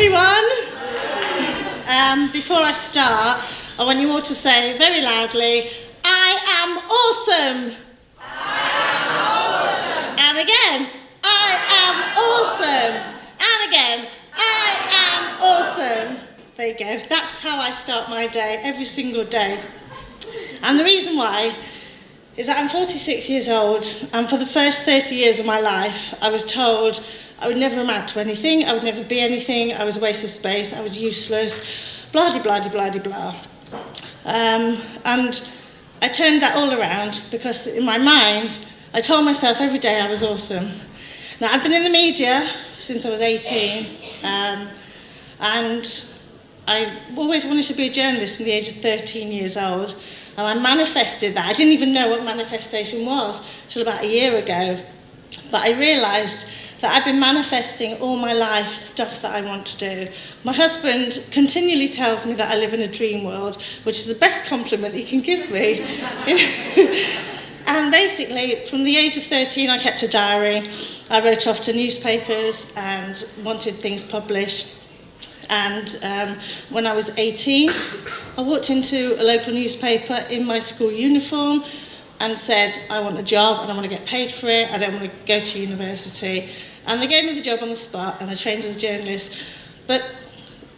everyone. Before I start, I want you all to say very loudly, I am awesome. I am awesome. And again, I am awesome. And again, I am awesome. There you go. That's how I start my day, every single day. And the reason why is that I'm 46 years old, and for the first 30 years of my life, I was told I would never amount to anything, I would never be anything, I was a waste of space, I was useless, blah-de-blah-de-blah-de-blah. And I turned that all around because in my mind, I told myself every day I was awesome. Now, I've been in the media since I was 18, and I always wanted to be a journalist from the age of 13 years old, and I manifested that. I didn't even know what manifestation was till about a year ago, but I realised that I've been manifesting all my life stuff that I want to do. My husband continually tells me that I live in a dream world, which is the best compliment he can give me. And basically, from the age of 13, I kept a diary. I wrote off to newspapers and wanted things published. And when I was 18, I walked into a local newspaper in my school uniform and said, I want a job and I want to get paid for it. I don't want to go to university. And they gave me the job on the spot and I trained as a journalist. But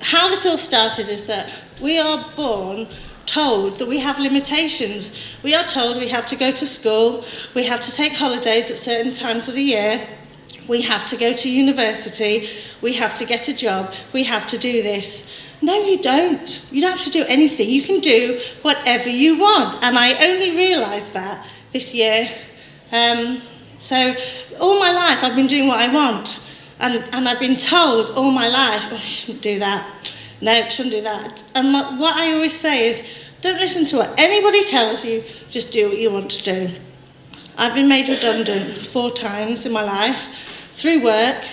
how this all started is that we are born told that we have limitations. We are told we have to go to school, we have to take holidays at certain times of the year, we have to go to university, we have to get a job, we have to do this. No, you don't. You don't have to do anything. You can do whatever you want. And I only realised that this year. So all my life I've been doing what I want. And I've been told all my life, oh, you shouldn't do that. No, shouldn't do that. And what I always say is, don't listen to what anybody tells you, just do what you want to do. I've been made redundant 4 times in my life, through work,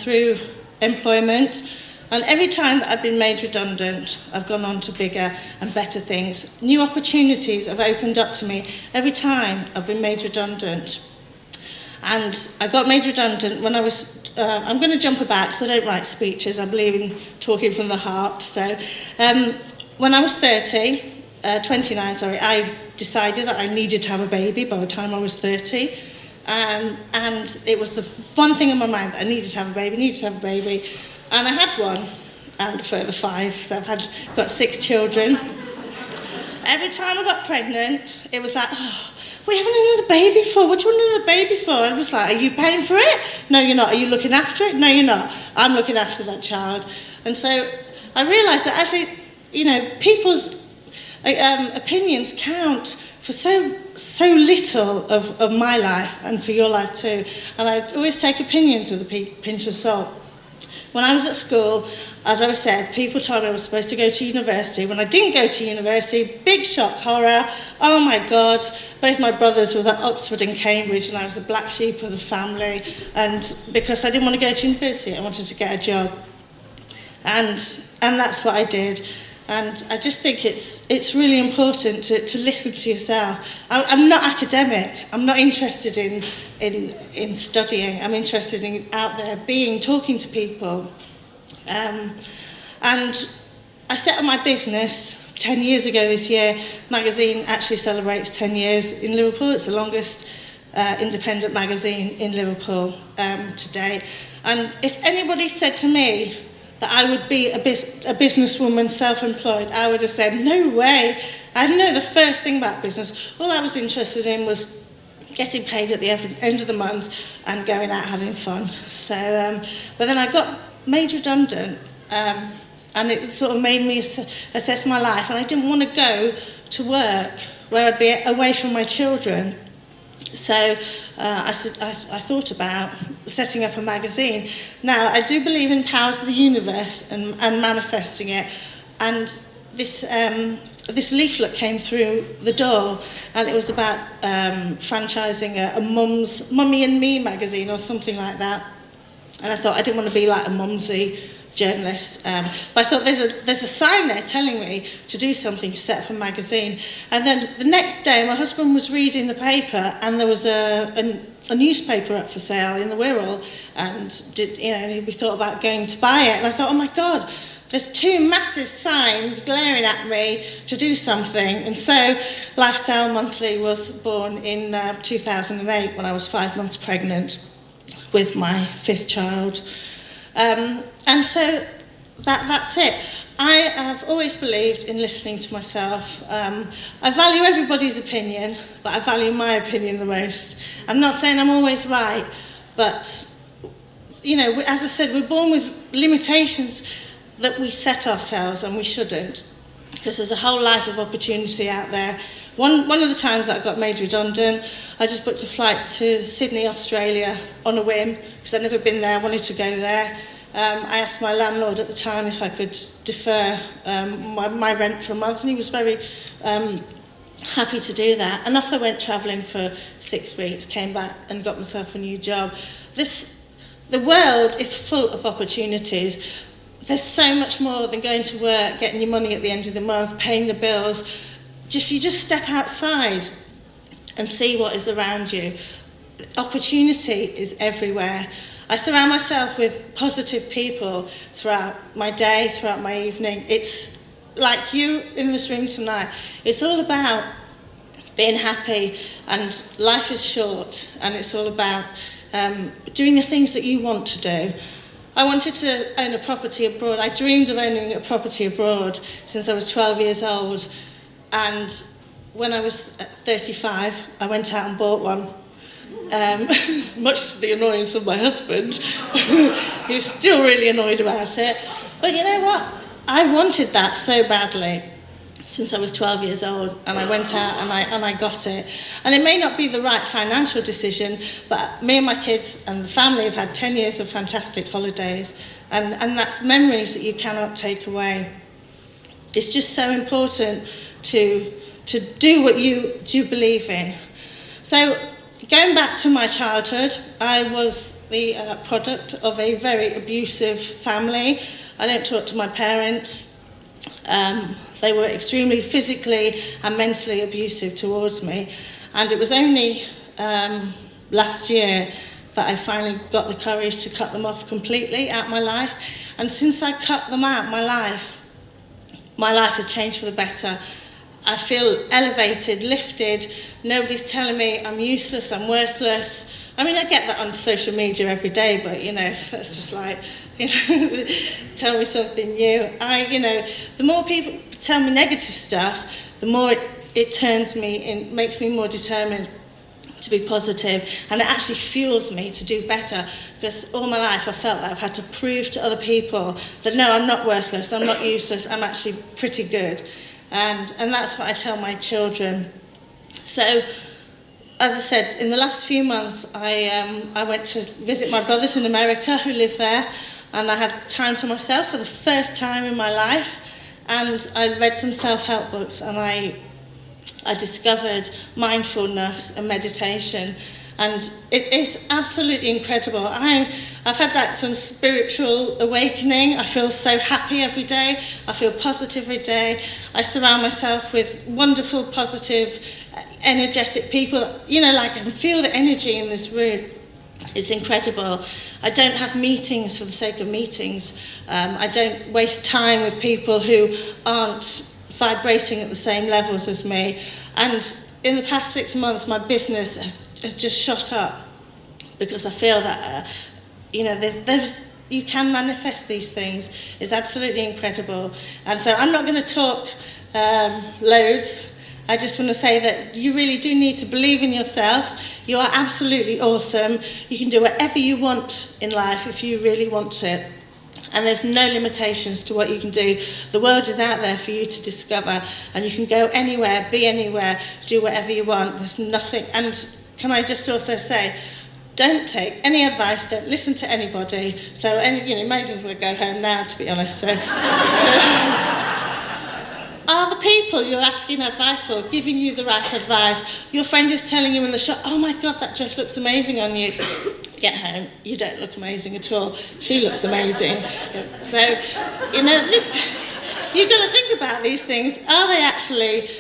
through employment, and every time that I've been made redundant, I've gone on to bigger and better things. New opportunities have opened up to me every time I've been made redundant. And I got made redundant when I was, I'm going to jump about because I don't write speeches, I believe in talking from the heart. So when I was 29, I decided that I needed to have a baby by the time I was 30. And it was the one thing in my mind that I needed to have a baby, And I had one, and a further 5, so I've got 6 children. Every time I got pregnant, it was like, oh, what are you having another baby for? What do you want another baby for? And I was like, are you paying for it? No, you're not. Are you looking after it? No, you're not. I'm looking after that child. And so I realised that actually, you know, people's opinions count for so little of my life and for your life too. And I always take opinions with a pinch of salt. When I was at school, as I said, people told me I was supposed to go to university. When I didn't go to university, big shock, horror. Oh my God, both my brothers were at Oxford and Cambridge and I was the black sheep of the family. And because I didn't want to go to university, I wanted to get a job. And that's what I did. And I just think it's really important to listen to yourself. I'm not academic. I'm not interested in studying. I'm interested in out there talking to people. And I set up my business 10 years ago this year. Magazine actually celebrates 10 years in Liverpool. It's the longest independent magazine in Liverpool today. And if anybody said to me that I would be a businesswoman, self-employed, I would have said, no way. I didn't know the first thing about business. All I was interested in was getting paid at the end of the month and going out having fun. So, but then I got made redundant, and it sort of made me assess my life, and I didn't want to go to work where I'd be away from my children. So I thought about setting up a magazine. Now, I do believe in powers of the universe and manifesting it. And this leaflet came through the door, and it was about franchising a Mummy and Me magazine or something like that. And I thought I didn't want to be like a mumsy journalist. But I thought there's a sign there telling me to do something, to set up a magazine. And then the next day, my husband was reading the paper, and there was a newspaper up for sale in the Wirral, and we thought about going to buy it. And I thought, oh my God, there's two massive signs glaring at me to do something. And so Lifestyle Monthly was born in 2008 when I was 5 months pregnant with my fifth child. And so that's it. I have always believed in listening to myself. I value everybody's opinion, but I value my opinion the most. I'm not saying I'm always right, but, as I said, we're born with limitations that we set ourselves, and we shouldn't, because there's a whole life of opportunity out there. One of the times that I got made redundant, I just booked a flight to Sydney, Australia on a whim, because I'd never been there, I wanted to go there. I asked my landlord at the time if I could defer my rent for a month, and he was very happy to do that. And off I went travelling for 6 weeks, came back and got myself a new job. The world is full of opportunities. There's so much more than going to work, getting your money at the end of the month, paying the bills. If you just step outside and see what is around you, opportunity is everywhere. I surround myself with positive people throughout my day, throughout my evening. It's like you in this room tonight. It's all about being happy, and life is short, and it's all about doing the things that you want to do. I wanted to own a property abroad. I dreamed of owning a property abroad since I was 12 years old. And when I was 35, I went out and bought one. Much to the annoyance of my husband, who's still really annoyed about it. But you know what? I wanted that so badly since I was 12 years old, and I went out and I got it. And it may not be the right financial decision, but me and my kids and the family have had 10 years of fantastic holidays, and that's memories that you cannot take away. It's just so important to do what you do believe in. So going back to my childhood, I was the product of a very abusive family. I don't talk to my parents. They were extremely physically and mentally abusive towards me. And it was only last year that I finally got the courage to cut them off completely out of my life. And since I cut them out of my life has changed for the better. I feel elevated, lifted. Nobody's telling me I'm useless, I'm worthless. I mean, I get that on social media every day, but, that's just like, tell me something new. The more people tell me negative stuff, the more it turns me and makes me more determined to be positive, and it actually fuels me to do better, because all my life I felt that I've had to prove to other people that no, I'm not worthless, I'm not useless, I'm actually pretty good. And that's what I tell my children. So, as I said, in the last few months, I went to visit my brothers in America who live there, and I had time to myself for the first time in my life, and I read some self-help books, and I discovered mindfulness and meditation, and it is absolutely incredible. I've had some spiritual awakening. I feel so happy every day. I feel positive every day. I surround myself with wonderful, positive, energetic people. I can feel the energy in this room. It's incredible. I don't have meetings for the sake of meetings. I don't waste time with people who aren't vibrating at the same levels as me. And in the past 6 months, my business has just shot up, because I feel that, you can manifest these things. It's absolutely incredible. And so I'm not going to talk loads. I just want to say that you really do need to believe in yourself. You are absolutely awesome. You can do whatever you want in life if you really want it. And there's no limitations to what you can do. The world is out there for you to discover, and you can go anywhere, be anywhere, do whatever you want. There's nothing. And can I just also say, don't take any advice, don't listen to anybody. So, might as well go home now, to be honest. So, are the people you're asking advice for giving you the right advice? Your friend is telling you in the shop, oh my God, that dress looks amazing on you. get home, you don't look amazing at all. She looks amazing. So, you know, you've got to think about these things. Are they actually,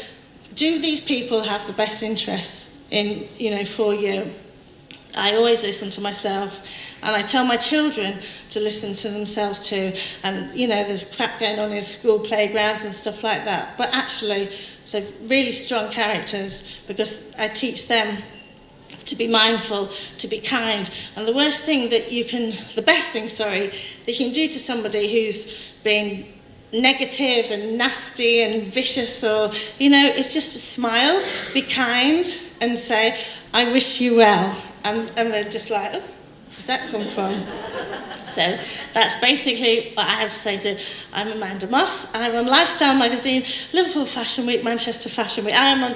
do these people have the best interests in, you know, for you? I always listen to myself, and I tell my children to listen to themselves too. And, you know, there's crap going on in school playgrounds and stuff like that. But actually, they're really strong characters because I teach them to be mindful, to be kind. And the best thing that you can do to somebody who's been negative and nasty and vicious, or, you know, is just smile, be kind, and say, I wish you well. And they're just like, oh, where's that come from? So that's basically what I have to say I'm Amanda Moss. I run Lifestyle Magazine, Liverpool Fashion Week, Manchester Fashion Week. I am on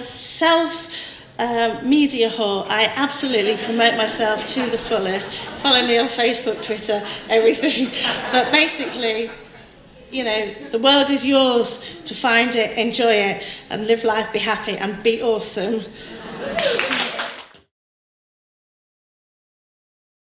Media Whore. I absolutely promote myself to the fullest. Follow me on Facebook, Twitter, everything. But basically, you know, the world is yours to find it, enjoy it, and live life, be happy, and be awesome.